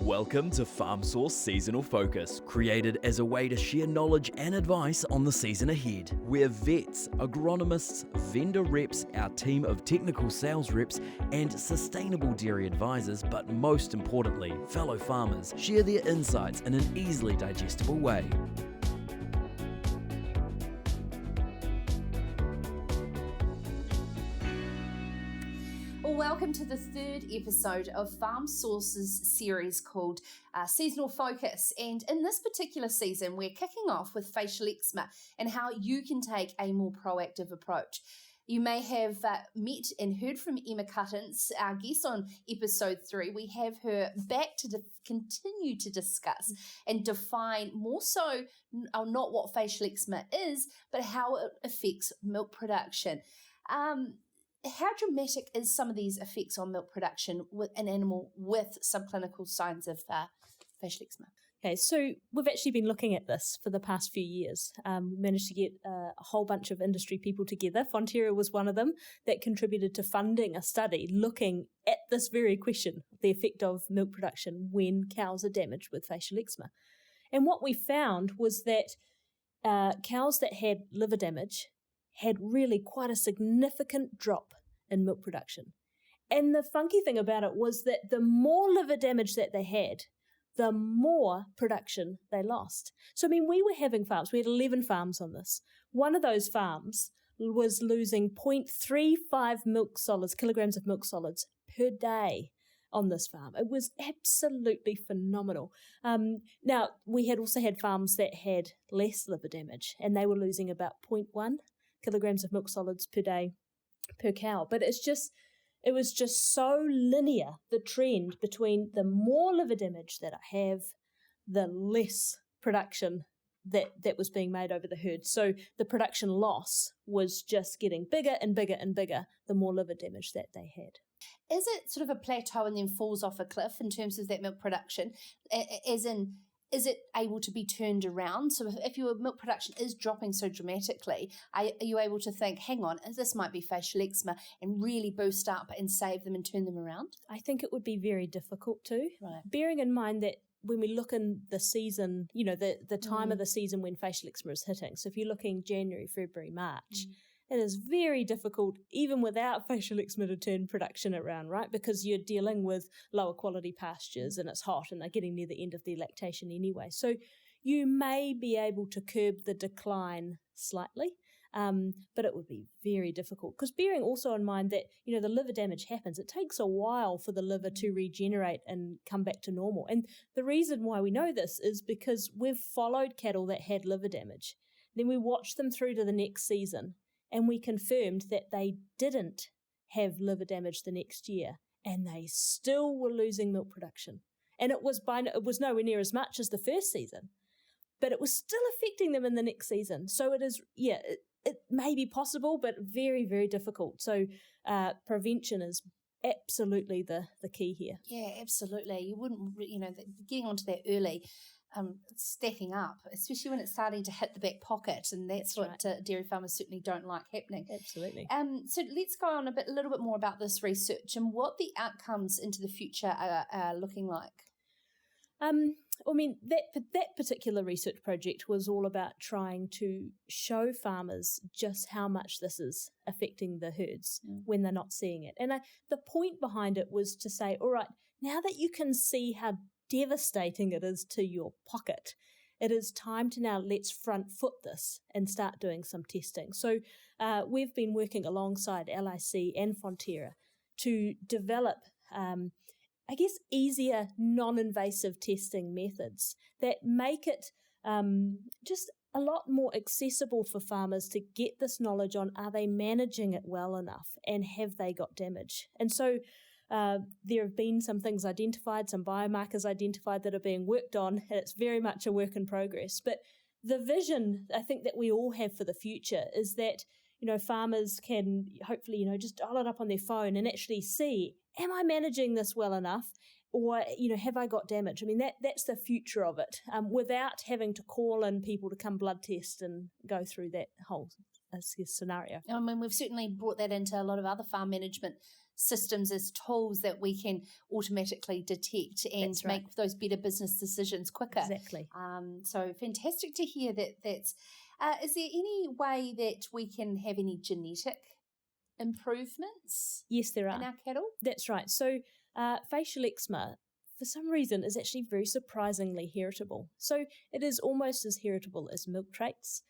Welcome to FarmSource Seasonal Focus, created as a way to share knowledge and advice on the season ahead. We're vets, agronomists, vendor reps, our team of technical sales reps, and sustainable dairy advisors, but most importantly, fellow farmers, share their insights in an easily digestible way. Welcome to the third episode of FarmSource's series called Seasonal Focus. And in this particular season, we're kicking off with facial eczema and how you can take a more proactive approach. You may have met and heard from Emma Cuttance, our guest on episode 3. We have her back to continue to discuss and define more so not what facial eczema is, but how it affects milk production. How dramatic is some of these effects on milk production with an animal with subclinical signs of facial eczema? Okay, so we've actually been looking at this for the past few years. We managed to get a whole bunch of industry people together. Fonterra was one of them that contributed to funding a study looking at this very question, the effect of milk production when cows are damaged with facial eczema. And what we found was that cows that had liver damage had really quite a significant drop in milk production. And the funky thing about it was that the more liver damage that they had, the more production they lost. So, we were having farms. We had 11 farms on this. One of those farms was losing 0.35 kilograms of milk solids per day on this farm. It was absolutely phenomenal. Now, we had also had farms that had less liver damage, and they were losing about 0.1 kilograms of milk solids per day per cow. But it was just so linear, the trend between the more liver damage that I have, the less production that was being made over the herd. So the production loss was just getting bigger and bigger and bigger the more liver damage that they had. Is it sort of a plateau and then falls off a cliff in terms of that milk production, as in, is it able to be turned around? So if your milk production is dropping so dramatically, are you able to think, hang on, this might be facial eczema, and really boost up and save them and turn them around? I think it would be very difficult to. Right. Bearing in mind that when we look in the season, the time of the season when facial eczema is hitting. So if you're looking January, February, March, it is very difficult, even without facial eczema, to turn production around, right? Because you're dealing with lower quality pastures and it's hot and they're getting near the end of their lactation anyway. So you may be able to curb the decline slightly, but it would be very difficult. Because bearing also in mind that, the liver damage happens, it takes a while for the liver to regenerate and come back to normal. And the reason why we know this is because we've followed cattle that had liver damage. Then we watched them through to the next season, and we confirmed that they didn't have liver damage the next year, and they still were losing milk production. And it was nowhere near as much as the first season, but it was still affecting them in the next season. So it may be possible, but very, very difficult. So prevention is absolutely the key here. Yeah, absolutely. You wouldn't, getting onto that early, stacking up, especially when it's starting to hit the back pocket, and that's what dairy farmers certainly don't like happening. Absolutely. So let's go on a little bit more about this research and what the outcomes into the future are looking like. That particular research project was all about trying to show farmers just how much this is affecting the herds when they're not seeing it. And the point behind it was to say, all right, now that you can see how devastating it is to your pocket, it is time to now let's front foot this and start doing some testing. So we've been working alongside LIC and Fonterra to develop easier non-invasive testing methods that make it just a lot more accessible for farmers to get this knowledge on, are they managing it well enough and have they got damage? And so there have been some things identified, some biomarkers identified that are being worked on, and it's very much a work in progress. But the vision, I think, that we all have for the future is that, farmers can hopefully, just dial it up on their phone and actually see, am I managing this well enough? Or, have I got damage? That's the future of it, without having to call in people to come blood test and go through that whole scenario. We've certainly brought that into a lot of other farm management systems as tools that we can automatically detect and That's right. make those better business decisions quicker. Exactly. So fantastic to hear that's. Is there any way that we can have any genetic improvements Yes, there in are. our cattle? That's right. So facial eczema, for some reason, is actually very surprisingly heritable. So it is almost as heritable as milk traits.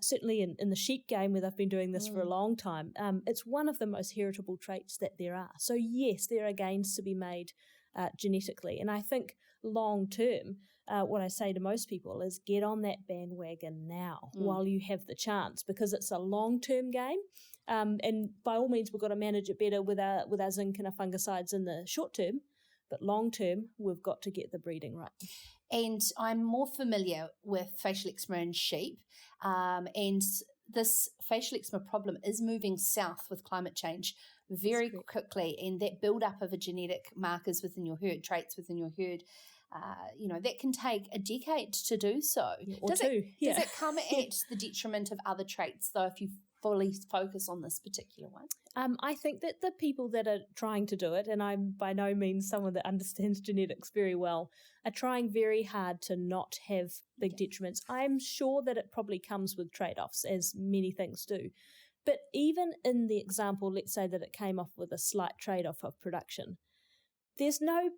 Certainly in the sheep game, where they've been doing this for a long time, it's one of the most heritable traits that there are. So yes, there are gains to be made genetically. And I think long term, what I say to most people is get on that bandwagon now while you have the chance, because it's a long-term game. And by all means, we've got to manage it better with our zinc and our fungicides in the short term, but long term, we've got to get the breeding right. And I'm more familiar with facial eczema in sheep, and this facial eczema problem is moving south with climate change very quickly, and that build-up of a genetic markers within your herd, traits within your herd, that can take a decade to do so. Or two. Does it come at the detriment of other traits, though, if you fully focus on this particular one? I think that the people that are trying to do it, and I'm by no means someone that understands genetics very well, are trying very hard to not have big detriments. I'm sure that it probably comes with trade-offs, as many things do. But even in the example, let's say that it came off with a slight trade-off of production, there's no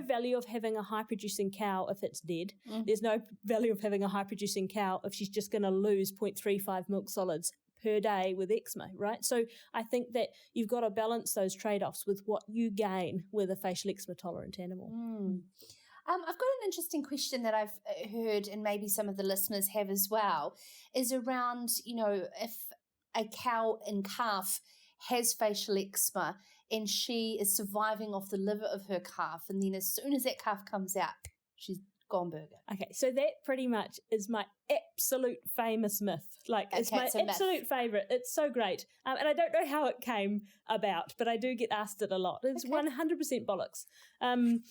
value of having a high-producing cow if it's dead. There's no value of having a high-producing cow if she's just going to lose 0.35 milk solids per day with eczema, right? So I think that you've got to balance those trade-offs with what you gain with a facial eczema-tolerant animal. I've got an interesting question that I've heard, and maybe some of the listeners have as well, is around, if a cow and calf has facial eczema and she is surviving off the liver of her calf, and then as soon as that calf comes out, she's gone burger. Okay, so that pretty much is my absolute famous myth. It's my absolute favourite. It's so great. And I don't know how it came about, but I do get asked it a lot. It's 100% bollocks. And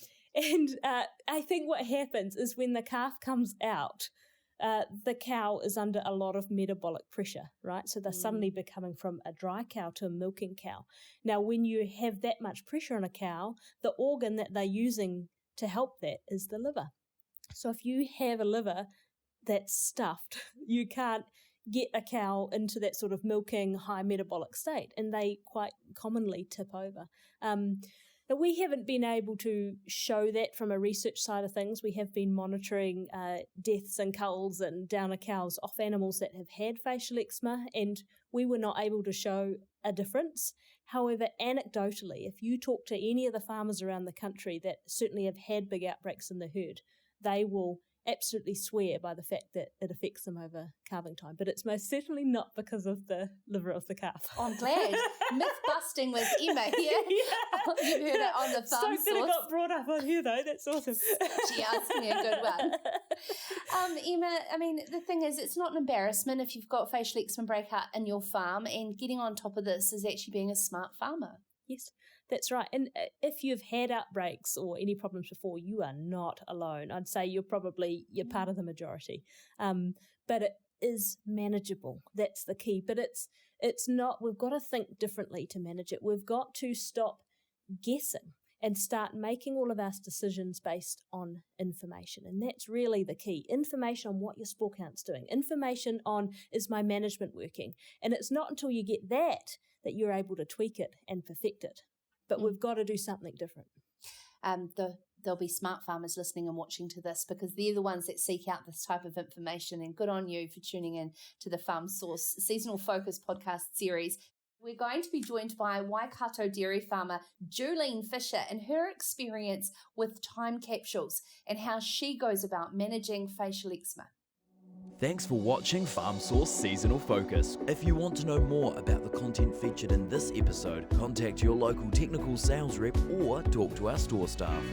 I think what happens is when the calf comes out, the cow is under a lot of metabolic pressure, right? So they're suddenly becoming from a dry cow to a milking cow. Now, when you have that much pressure on a cow, the organ that they're using to help that is the liver. So if you have a liver that's stuffed, you can't get a cow into that sort of milking high metabolic state, and they quite commonly tip over. Now, we haven't been able to show that from a research side of things. We have been monitoring deaths and culls and downer cows off animals that have had facial eczema, and we were not able to show a difference. However, anecdotally, if you talk to any of the farmers around the country that certainly have had big outbreaks in the herd, they will absolutely swear by the fact that it affects them over calving time. But it's most certainly not because of the liver of the calf. I'm glad. Myth busting with Emma here. You heard it on the Farm Source. That it got brought up on here, though. That's awesome. She asked me a good one. Emma, I mean, the thing is, it's not an embarrassment if you've got facial eczema breakout in your farm, and getting on top of this is actually being a smart farmer. Yes, that's right. And if you've had outbreaks or any problems before, you are not alone. I'd say you're part of the majority. But it is manageable. That's the key. But it's not, we've got to think differently to manage it. We've got to stop guessing and start making all of our decisions based on information. And that's really the key. Information on what your spore count's doing. Information on, is my management working? And it's not until you get that you're able to tweak it and perfect it. But we've got to do something different. There'll be smart farmers listening and watching to this, because they're the ones that seek out this type of information. And good on you for tuning in to the Farm Source Seasonal Focus podcast series. We're going to be joined by Waikato dairy farmer Julene Fisher and her experience with time capsules and how she goes about managing facial eczema. Thanks for watching Farm Source Seasonal Focus. If you want to know more about the content featured in this episode, contact your local technical sales rep or talk to our store staff.